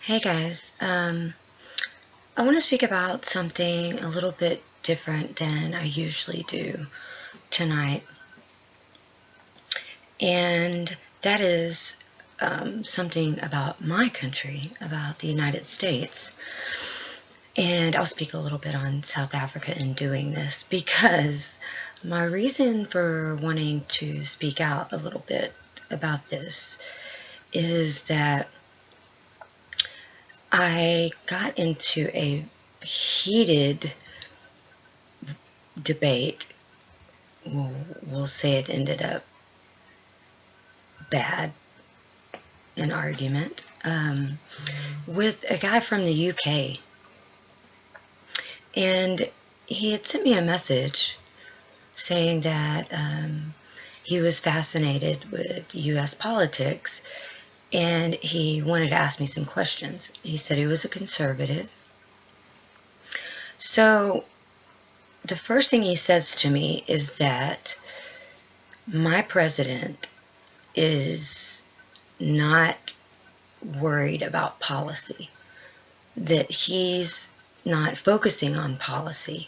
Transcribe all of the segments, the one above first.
Hey guys, I want to speak about something a little bit different than I usually do tonight, and that is something about my country, about the United States. And I'll speak a little bit on South Africa in doing this because my reason for wanting to speak out a little bit about this is that I got into a heated debate. We'll say it ended up bad, an argument, with a guy from the UK. And he had sent me a message saying that he was fascinated with US politics and he wanted to ask me some questions. He said he was a conservative. So the first thing he says to me is that my president is not worried about policy, that he's not focusing on policy.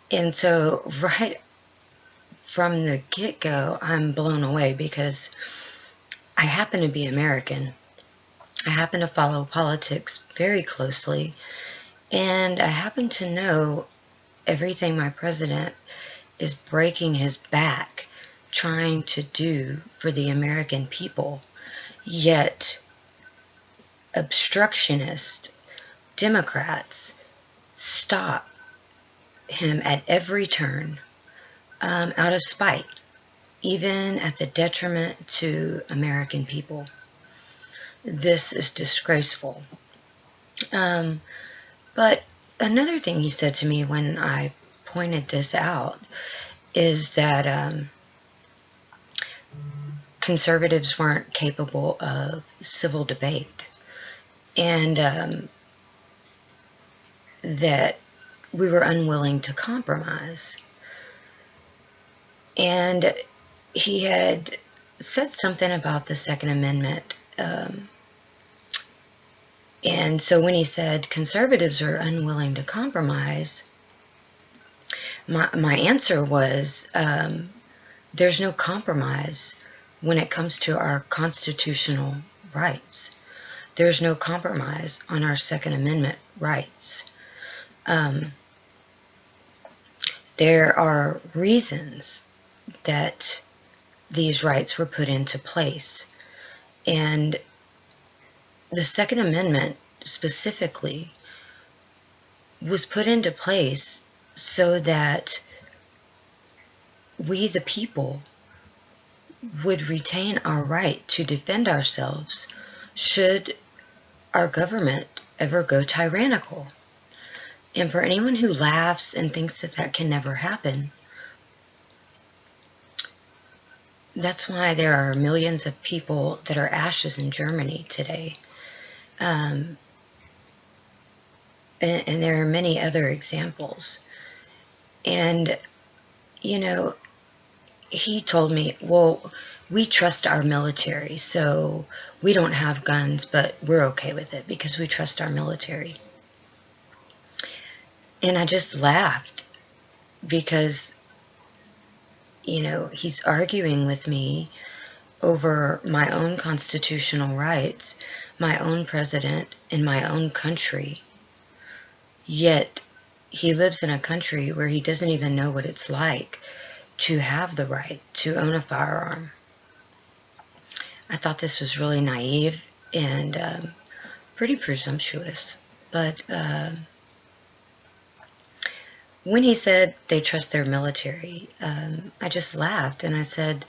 And so right from the get-go, I'm blown away because I happen to be American. I happen to follow politics very closely, and I happen to know everything my president is breaking his back trying to do for the American people. Yet obstructionist Democrats stop him at every turn, out of spite, even at the detriment to American people. This is disgraceful. But another thing he said to me when I pointed this out is that conservatives weren't capable of civil debate, and that we were unwilling to compromise. And he had said something about the Second Amendment. And so when he said conservatives are unwilling to compromise, my answer was there's no compromise when it comes to our constitutional rights. There's no compromise on our Second Amendment rights. There are reasons that these rights were put into place. And the Second Amendment specifically was put into place so that we, the people, would retain our right to defend ourselves should our government ever go tyrannical. And for anyone who laughs and thinks that that can never happen, that's why there are millions of people that are ashes in Germany today. And there are many other examples. And, you know, he told me, well, we trust our military, so we don't have guns, but we're okay with it because we trust our military. And I just laughed because, he's arguing with me over my own constitutional rights, my own president, in my own country. Yet he lives in a country where he doesn't even know what it's like to have the right to own a firearm. I thought this was really naive and pretty presumptuous. But when he said they trust their military, I just laughed and I said,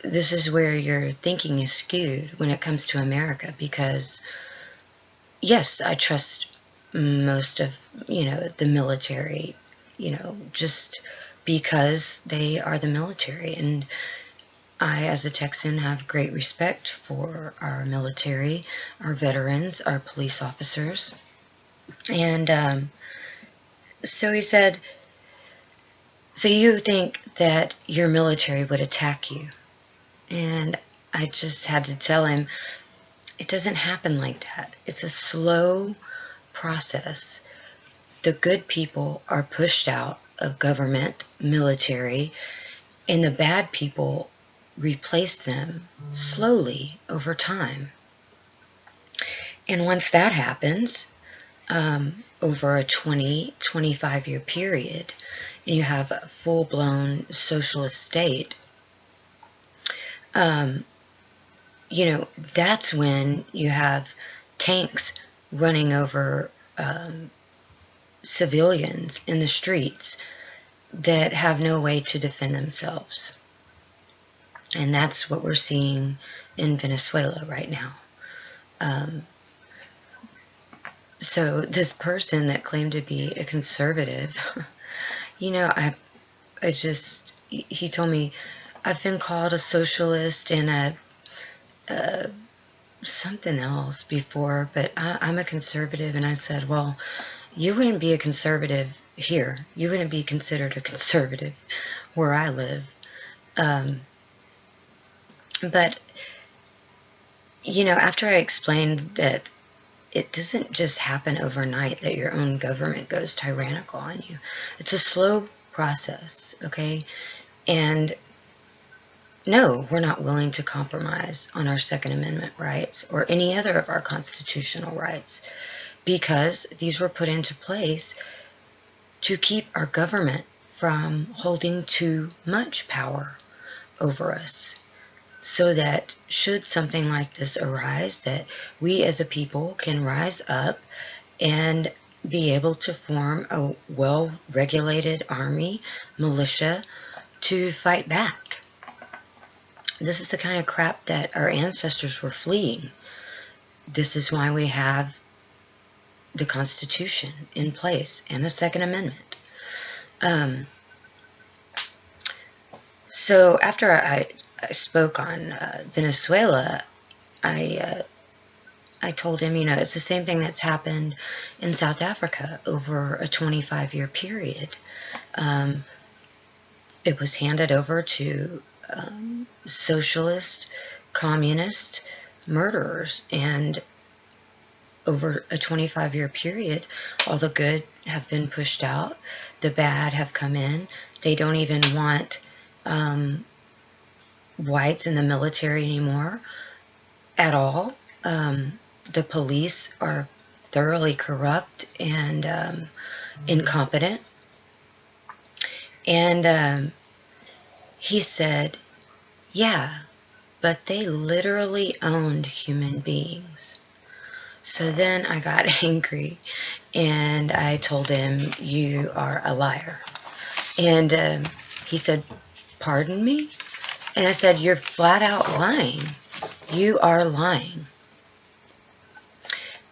this is where your thinking is skewed when it comes to America, because yes, I trust most of, the military, just because they are the military. And I, as a Texan, have great respect for our military, our veterans, our police officers. And so he said, so you think that your military would attack you? And I just had to tell him, It doesn't happen like that. It's a slow process. The good people are pushed out of government, military, and the bad people replace them slowly over time. And once that happens, over a 25-year period, and you have a full-blown socialist state, that's when you have tanks running over civilians in the streets that have no way to defend themselves. And that's what we're seeing in Venezuela right now. So this person that claimed to be a conservative, he told me, I've been called a socialist and a something else before, but I'm a conservative. And I said, well, you wouldn't be a conservative here. You wouldn't be considered a conservative where I live. But, after I explained that it doesn't just happen overnight that your own government goes tyrannical on you. It's a slow process, okay? And no, we're not willing to compromise on our Second Amendment rights or any other of our constitutional rights, because these were put into place to keep our government from holding too much power over us, so that should something like this arise, that we as a people can rise up and be able to form a well-regulated army, militia, to fight back. This is the kind of crap that our ancestors were fleeing. This is why we have the Constitution in place and the Second Amendment. So after I spoke on Venezuela, I told him, it's the same thing that's happened in South Africa over a 25-year period. It was handed over to socialist, communist murderers, and over a 25-year period, all the good have been pushed out, the bad have come in. They don't even want whites in the military anymore at all. The police are thoroughly corrupt and incompetent. And he said, yeah, but they literally owned human beings. So then I got angry and I told him, you are a liar. And he said, pardon me? And I said, you're flat out lying. You are lying.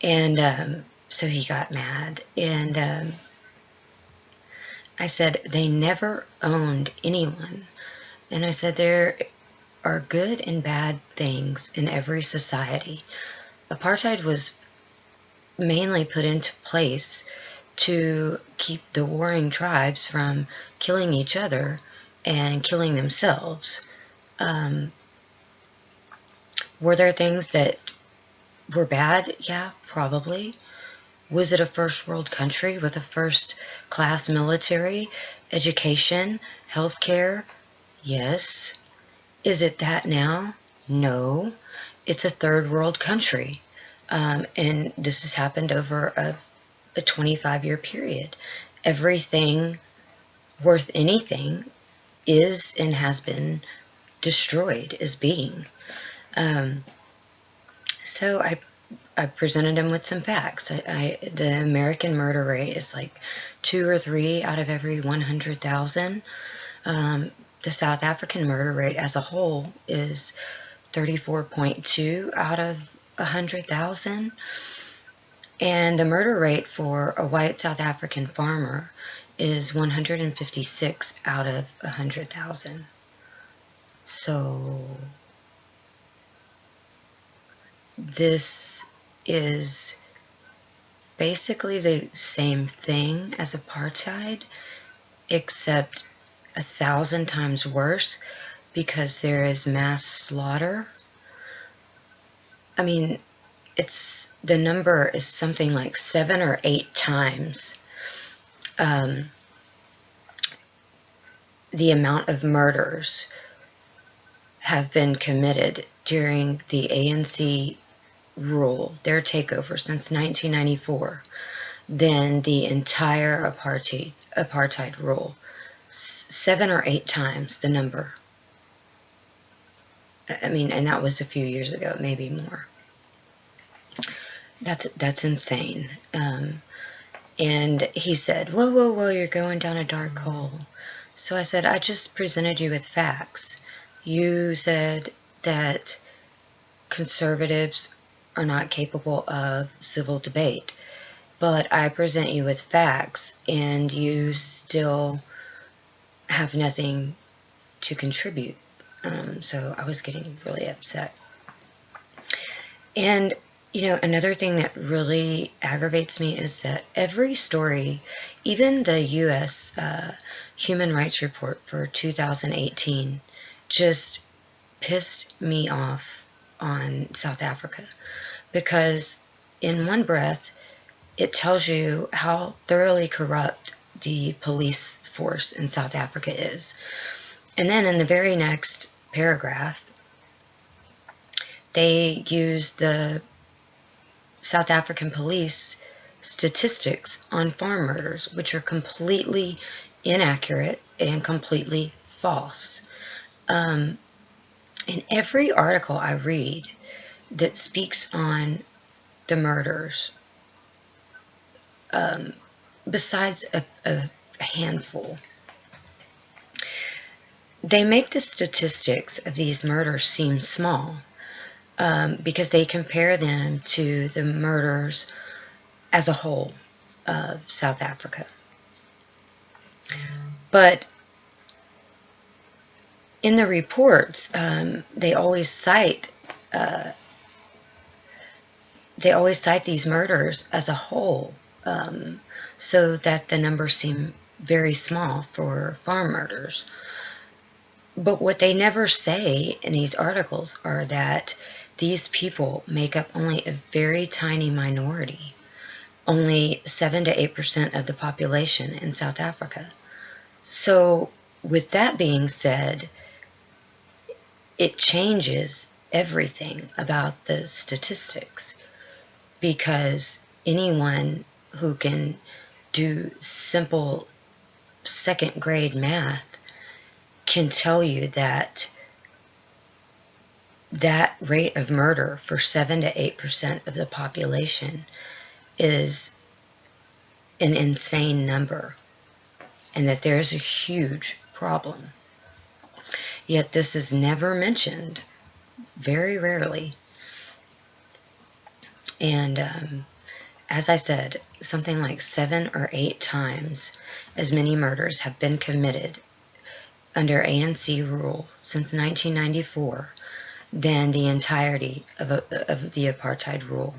And so he got mad. And I said, they never owned anyone. And I said, there are good and bad things in every society. Apartheid was mainly put into place to keep the warring tribes from killing each other and killing themselves. Were there things that were bad? Yeah, probably. Was it a first world country with a first class military, education, healthcare? Yes. Is it that now? No. It's a third world country. And this has happened over a 25-year period. Everything worth anything is and has been destroyed as being. So I presented him with some facts. The American murder rate is like 2 or 3 out of every 100,000. The South African murder rate as a whole is 34.2 out of 100,000. And the murder rate for a white South African farmer is 156 out of 100,000. So this is basically the same thing as apartheid, except 1,000 times worse, because there is mass slaughter. I mean, the number is something like 7 or 8 times the amount of murders have been committed during the ANC rule, their takeover since 1994, than the entire apartheid rule. 7 or 8 times the number. I mean, and that was a few years ago, maybe more. That's insane. And he said, whoa, whoa, whoa, you're going down a dark hole. So I said, I just presented you with facts. You said that conservatives are not capable of civil debate. But I present you with facts, and you still have nothing to contribute. So I was getting really upset. And, another thing that really aggravates me is that every story, even the U.S. Human Rights Report for 2018, just pissed me off on South Africa. Because in one breath, it tells you how thoroughly corrupt the police force in South Africa is. And then in the very next paragraph, they use the South African police statistics on farm murders, which are completely inaccurate and completely false. In every article I read that speaks on the murders, besides a handful, they make the statistics of these murders seem small because they compare them to the murders as a whole of South Africa. But in the reports, they always cite these murders as a whole, so that the numbers seem very small for farm murders. But what they never say in these articles are that these people make up only a very tiny minority, only 7 to 8% of the population in South Africa. So with that being said, it changes everything about the statistics, because anyone who can do simple second grade math can tell you that that rate of murder for 7 to 8% of the population is an insane number, and that there is a huge problem. Yet this is never mentioned, very rarely. And as I said, something like 7 or 8 times as many murders have been committed under ANC rule since 1994 than the entirety of the apartheid rule.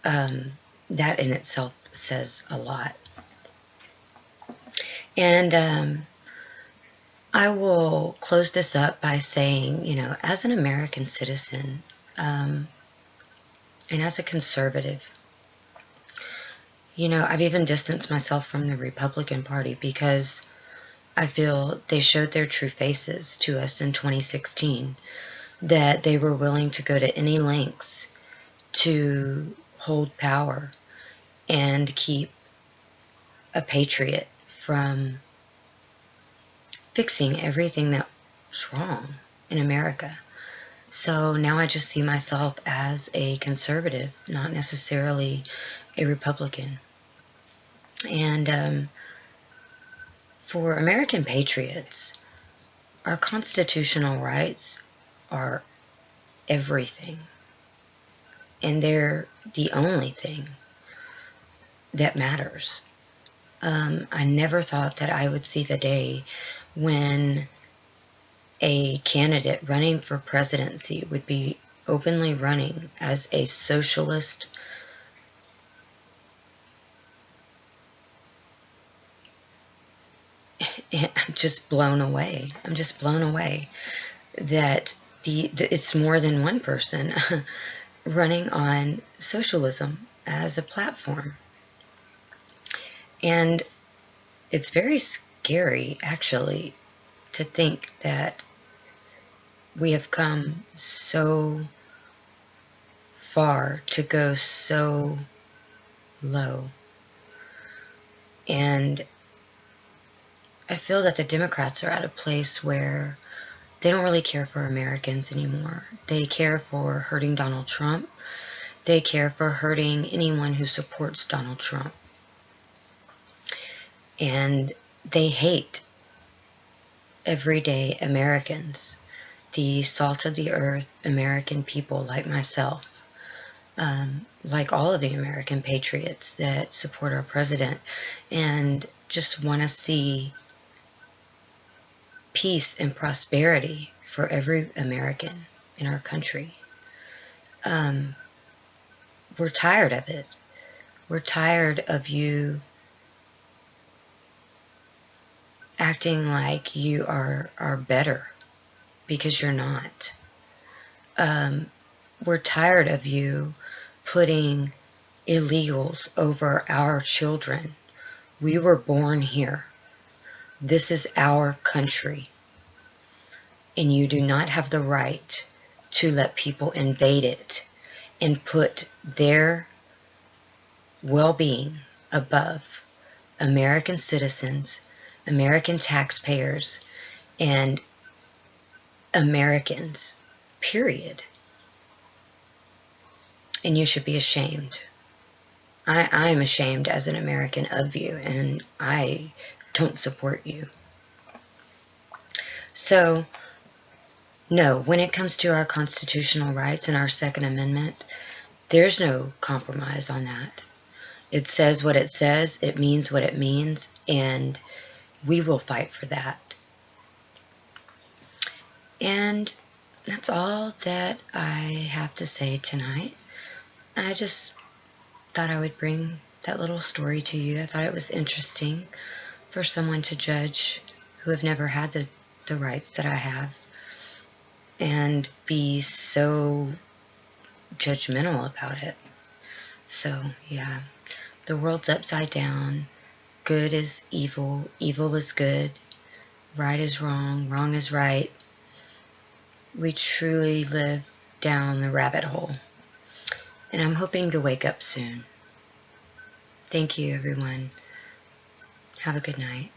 That in itself says a lot. And I will close this up by saying, as an American citizen, and as a conservative, I've even distanced myself from the Republican Party because I feel they showed their true faces to us in 2016, that they were willing to go to any lengths to hold power and keep a patriot from fixing everything that was wrong in America. So now I just see myself as a conservative, not necessarily a Republican. And for American patriots, our constitutional rights are everything. And they're the only thing that matters. I never thought that I would see the day when a candidate running for presidency would be openly running as a socialist I'm just blown away. I'm just blown away that it's more than one person. running on socialism as a platform. And it's very scary, actually, to think that we have come so far to go so low. And I feel that the Democrats are at a place where they don't really care for Americans anymore. They care for hurting Donald Trump. They care for hurting anyone who supports Donald Trump. And they hate everyday Americans, the salt of the earth American people like myself, like all of the American patriots that support our president and just want to see peace and prosperity for every American in our country. We're tired of it. We're tired of you acting like you are better because you're not. We're tired of you putting illegals over our children. We were born here. This is our country. And you do not have the right to let people invade it and put their well-being above American citizens, American taxpayers, and Americans, period. And you should be ashamed. I'm ashamed as an American of you, and I don't support you. So, no, when it comes to our constitutional rights and our Second Amendment, there's no compromise on that. It says what it says, it means what it means, and we will fight for that. And that's all that I have to say tonight. I just thought I would bring that little story to you. I thought it was interesting for someone to judge who have never had the rights that I have and be so judgmental about it. So, yeah, the world's upside down. Good is evil. Evil is good. Right is wrong. Wrong is right. We truly live down the rabbit hole. And I'm hoping to wake up soon. Thank you, everyone. Have a good night.